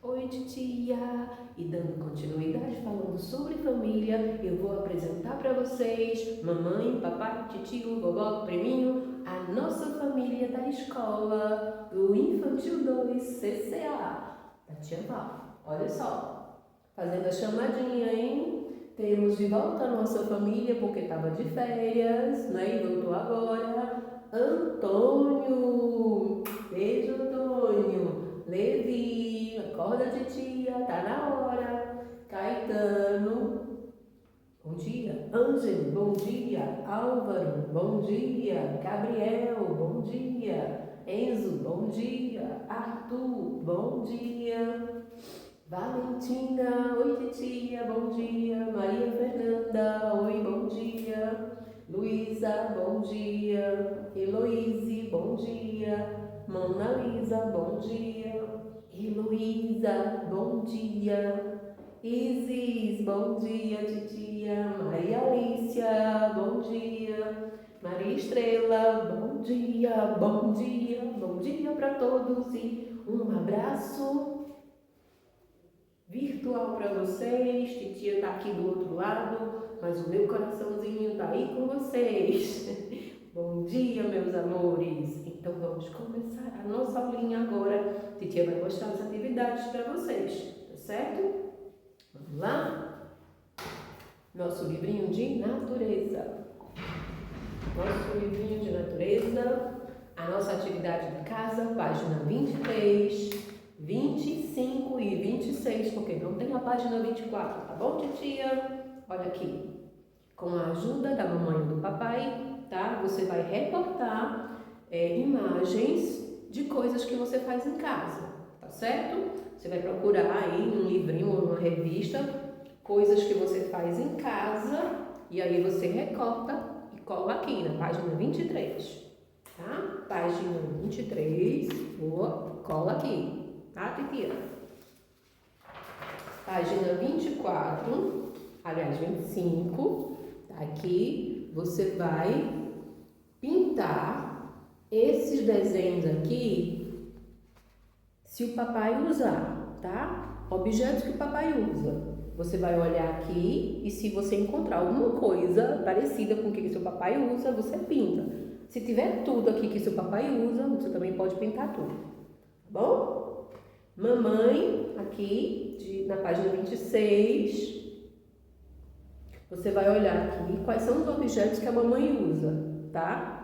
Oi, titia! E dando continuidade falando sobre família, eu vou apresentar para vocês mamãe, papai, titio, vovó, priminho, a nossa família da escola do Infantil 2 CCA, da tia Val. Olha só, fazendo a chamadinha, hein? Temos de volta a nossa família porque estava de férias, né? E voltou agora. Antônio! Beijo, Antônio! Levi, acorda, titia, tá na hora. Caetano, bom dia. Ângelo, bom dia. Álvaro, bom dia. Gabriel, bom dia. Enzo, bom dia. Arthur, bom dia. Valentina, oi, titia, bom dia. Maria Fernanda, oi, bom dia. Luísa, bom dia. Heloíse, bom dia. Mona Lisa, bom dia. Heloísa, bom dia. Isis, bom dia, titia. Maria Alicia, bom dia. Maria Estrela, bom dia, bom dia, bom dia para todos e um abraço virtual para vocês. Titia está aqui do outro lado, mas o meu coraçãozinho está aí com vocês. Bom dia, meus amores! Então vamos começar a nossa aulinha agora. Titia vai mostrar as atividades para vocês, tá certo? Vamos lá? Nosso livrinho de natureza. Nosso livrinho de natureza. A nossa atividade de casa, página 23, 25 e 26, porque não tem a página 24, tá bom, titia? Olha aqui. Com a ajuda da mamãe e do papai, tá? Você vai recortar imagens de coisas que você faz em casa, tá certo? Você vai procurar aí num livrinho ou numa revista coisas que você faz em casa e aí você recorta e cola aqui na página 23, tá? Página 23, cola aqui, tá, titia? Página 24, aliás, 25, tá aqui, você vai pintar esses desenhos aqui se o papai usar, tá? Objetos que o papai usa. Você vai olhar aqui e se você encontrar alguma coisa parecida com o que seu papai usa, você pinta. Se tiver tudo aqui que seu papai usa, você também pode pintar tudo, tá bom? Mamãe, aqui na página 26, você vai olhar aqui quais são os objetos que a mamãe usa, tá?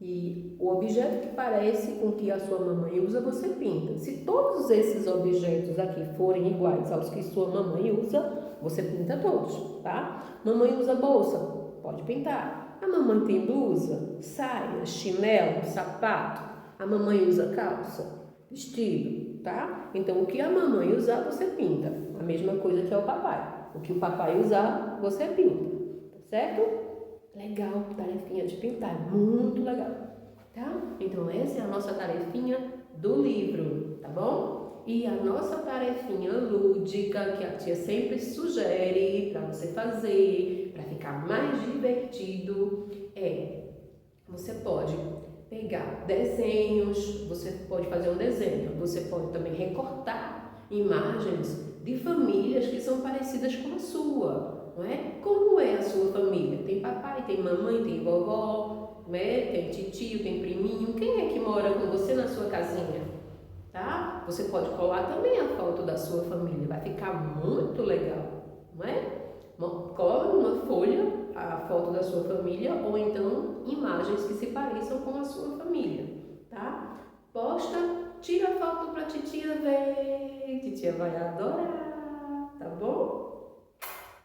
E o objeto que parece com que a sua mamãe usa, você pinta. Se todos esses objetos aqui forem iguais aos que sua mamãe usa, você pinta todos, tá? Mamãe usa bolsa, pode pintar. A mamãe tem blusa, saia, chinelo, sapato. A mamãe usa calça, vestido, tá? Então, o que a mamãe usar, você pinta. A mesma coisa que é o papai. O que o papai usar, você pinta, tá certo? Legal, tarefinha de pintar, muito legal, tá? Então essa é a nossa tarefinha do livro, tá bom? E a nossa tarefinha lúdica, que a tia sempre sugere para você fazer, para ficar mais divertido, você pode pegar desenhos, você pode fazer um desenho, você pode também recortar imagens de famílias que são parecidas com a sua, não é? Como é a sua família? Tem papai, tem mamãe, tem vovó, né? Tem titio, tem priminho. Quem é que mora com você na sua casinha? Tá? Você pode colar também a foto da sua família, vai ficar muito legal, não é? Cola numa folha a foto da sua família ou então imagens que se pareçam com a sua família, tá? Posta, tira a foto pra titia ver, titia vai adorar, tá bom?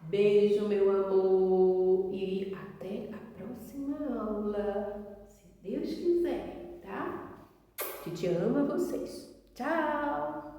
Beijo, meu amor, e até a próxima aula, se Deus quiser, tá? Titia ama vocês. Tchau!